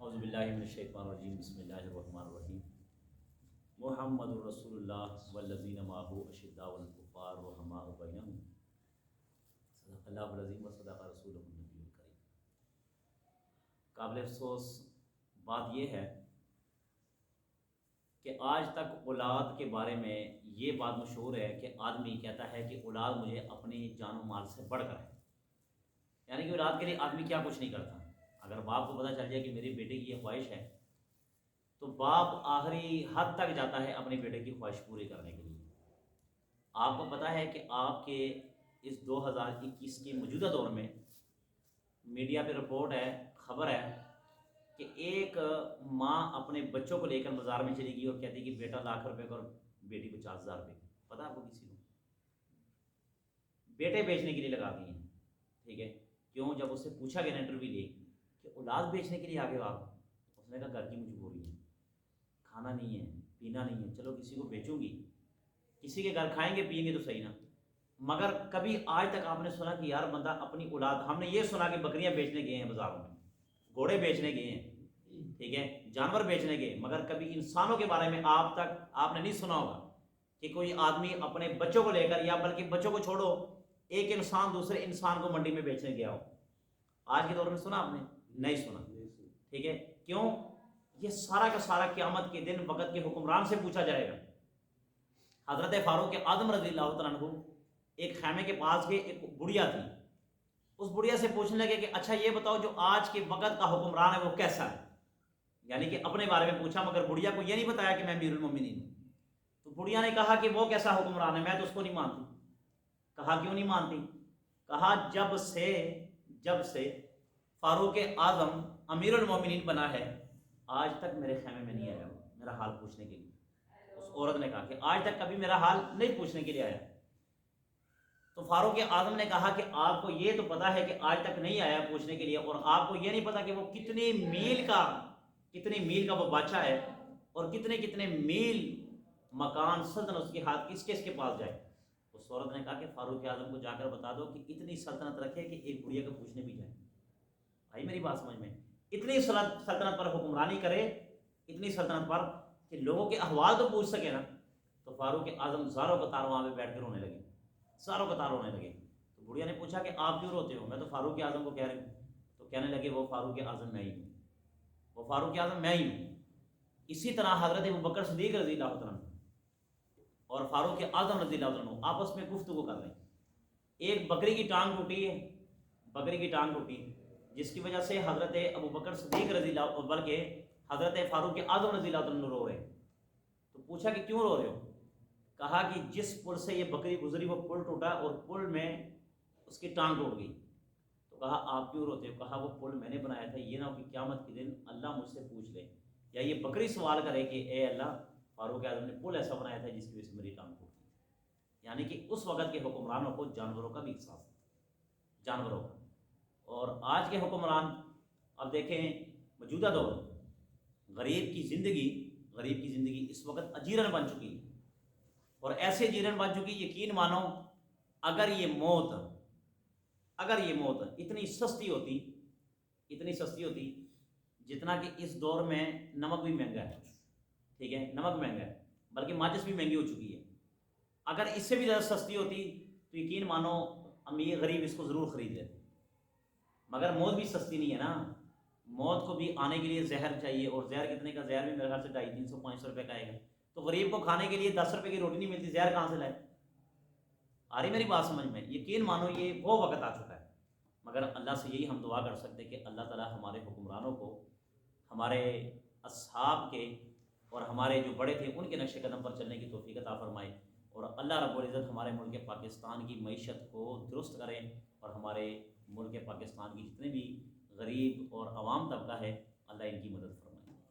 اعوذ باللہ من الشیطان الرجیم بسم اللہ الرحمن الرحیم محمد رسول اللہ والذین معہ اشداء علی الکفار رحماء بینہم صدق اللہ العظیم و صدق رسولہ النبی الکریم۔ قابل افسوس بات یہ ہے کہ آج تک اولاد کے بارے میں یہ بات مشہور ہے کہ آدمی کہتا ہے کہ اولاد مجھے اپنی جان و مال سے بڑھ کر ہے، یعنی کہ اولاد کے لیے آدمی کیا کچھ نہیں کرتا۔ اگر باپ کو پتہ چل جائے کہ میری بیٹے کی یہ خواہش ہے تو باپ آخری حد تک جاتا ہے اپنے بیٹے کی خواہش پوری کرنے کے لیے۔ آپ کو پتہ ہے کہ آپ کے اس 2021 کے موجودہ دور میں میڈیا پہ رپورٹ ہے، خبر ہے کہ ایک ماں اپنے بچوں کو لے کر بازار میں چلی گئی اور کہتی کہ بیٹا ₹1,00,000 کا اور بیٹی 50,000 کی۔ پتہ آپ کو کسی کو؟ بیٹے بیچنے کے لیے لگا دیے ہیں، ٹھیک ہے؟ کیوں؟ جب اس سے پوچھا گیا انٹرویو لی کہ اولاد بیچنے کے لیے آگے آپ، اس نے کہا گھر کی مجبوری ہے، کھانا نہیں ہے، پینا نہیں ہے، چلو کسی کو بیچوں گی، کسی کے گھر کھائیں گے پیئیں گے تو صحیح نا۔ مگر کبھی آج تک آپ نے سنا کہ یار بندہ اپنی اولاد، ہم نے یہ سنا کہ بکریاں بیچنے گئے ہیں بازاروں میں، گھوڑے بیچنے گئے ہیں، ٹھیک ہے، جانور بیچنے گئے، مگر کبھی انسانوں کے بارے میں آپ نے نہیں سنا ہوگا کہ کوئی آدمی اپنے بچوں کو لے کر، یا بلکہ بچوں کو چھوڑو، ایک انسان دوسرے انسان کو منڈی میں بیچنے گیا ہو۔ آج کے دور میں سنا آپ نے؟ نہیں سنا، ٹھیک ہے؟ کیوں؟ یہ سارا کا سارا قیامت کے دن وقت کے حکمران سے پوچھا جائے گا۔ حضرت فاروق اعظم رضی اللہ تعالیٰ عنہ ایک خیمے کے پاس گئے، ایک بڑھیا تھی، اس بڑھیا سے پوچھنے لگے کہ اچھا یہ بتاؤ جو آج کے وقت کا حکمران ہے وہ کیسا ہے، یعنی کہ اپنے بارے میں پوچھا، مگر بڑھیا کو یہ نہیں بتایا کہ میں امیر المومنین ہوں۔ تو بڑھیا نے کہا کہ وہ کیسا حکمران ہے، میں تو اس کو نہیں مانتی۔ کہا کیوں نہیں مانتی؟ کہا جب سے فاروق اعظم امیر المومنین بنا ہے آج تک میرے خیمے میں نہیں آیا میرا حال پوچھنے کے لیے۔ اس عورت نے کہا کہ آج تک کبھی میرا حال نہیں پوچھنے کے لیے آیا۔ تو فاروق اعظم نے کہا کہ آپ کو یہ تو پتا ہے کہ آج تک نہیں آیا پوچھنے کے لیے، اور آپ کو یہ نہیں پتا کہ وہ کتنی میل کا وہ بادشاہ ہے، اور کتنے میل مکان سلطنت اس کے ہاتھ کس کے پاس جائے۔ اس عورت نے کہا کہ فاروق اعظم کو جا کر بتا دو کہ اتنی سلطنت رکھے کہ ایک بڑھیا کو پوچھنے بھی جائے۔ بھائی میری بات سمجھ میں، اتنی سلطنت پر حکمرانی کرے، اتنی سلطنت پر کہ لوگوں کے احوال تو پوچھ سکے نا۔ تو فاروق اعظم زاروں قطار وہاں پہ بیٹھ کر رونے لگے، زاروں قطار رونے لگے۔ تو بڑھیا نے پوچھا کہ آپ کیوں روتے ہو؟ میں تو فاروق اعظم کو کہہ رہی ہوں۔ تو کہنے لگے وہ فاروق اعظم میں ہی ہوں، وہ فاروق اعظم میں ہی ہوں۔ اسی طرح حضرت ابوبکر صدیق رضی اللہ عنہ اور فاروق اعظم رضی اللہ عنہ آپس میں گفتگو کر رہے ہیں۔ ایک بکری کی ٹانگ ٹوٹی، جس کی وجہ سے حضرت ابوبکر صدیق رضی اللہ، بلکہ حضرت فاروق اعظم رضی اللہ عنہ رو رہے ہیں۔ تو پوچھا کہ کیوں رو رہے ہو؟ کہا کہ جس پل سے یہ بکری گزری وہ پل ٹوٹا اور پل میں اس کی ٹانگ ٹوٹ گئی۔ تو کہا آپ کیوں روتے ہو؟ کہا وہ پل میں نے بنایا تھا، یہ نہ ہو کہ قیامت کے دن اللہ مجھ سے پوچھ لے یا یہ بکری سوال کرے کہ اے اللہ فاروق اعظم نے پل ایسا بنایا تھا جس کی وجہ سے میری ٹانگ ٹوٹ گئی۔ یعنی کہ اس وقت کے حکمرانوں کو جانوروں کا بھی احساس تھا، جانوروں کا۔ اور آج کے حکمران، اب دیکھیں موجودہ دور، غریب کی زندگی اس وقت اجیرن بن چکی ہے، اور ایسے اجیرن بن چکی، یقین مانو اگر یہ موت اتنی سستی ہوتی جتنا کہ اس دور میں نمک بھی مہنگا ہے، ٹھیک ہے، نمک مہنگا ہے، بلکہ ماچس بھی مہنگی ہو چکی ہے، اگر اس سے بھی زیادہ سستی ہوتی تو یقین مانو امیر غریب اس کو ضرور خرید لیتے۔ مگر موت بھی سستی نہیں ہے نا، موت کو بھی آنے کے لیے زہر چاہیے، اور زہر کتنے کا؟ زہر بھی میرے خیال سے 250-300-500 روپے کا آئے گا۔ تو غریب کو کھانے کے لیے 10 روپے کی روٹی نہیں ملتی، زہر کہاں سے لائے؟ آ رہی میری بات سمجھ میں؟ یقین مانو یہ وہ وقت آ چکا ہے۔ مگر اللہ سے یہی ہم دعا کر سکتے کہ اللہ تعالیٰ ہمارے حکمرانوں کو ہمارے اصحاب کے اور ہمارے جو بڑے تھے ان کے نقش قدم پر چلنے کی توفیق عطا فرمائے، اور اللہ رب العزت ہمارے ملک پاکستان کی معیشت کو درست کریں، اور ہمارے ملک پاکستان کی جتنے بھی غریب اور عوام طبقہ ہے اللہ ان کی مدد فرمائے۔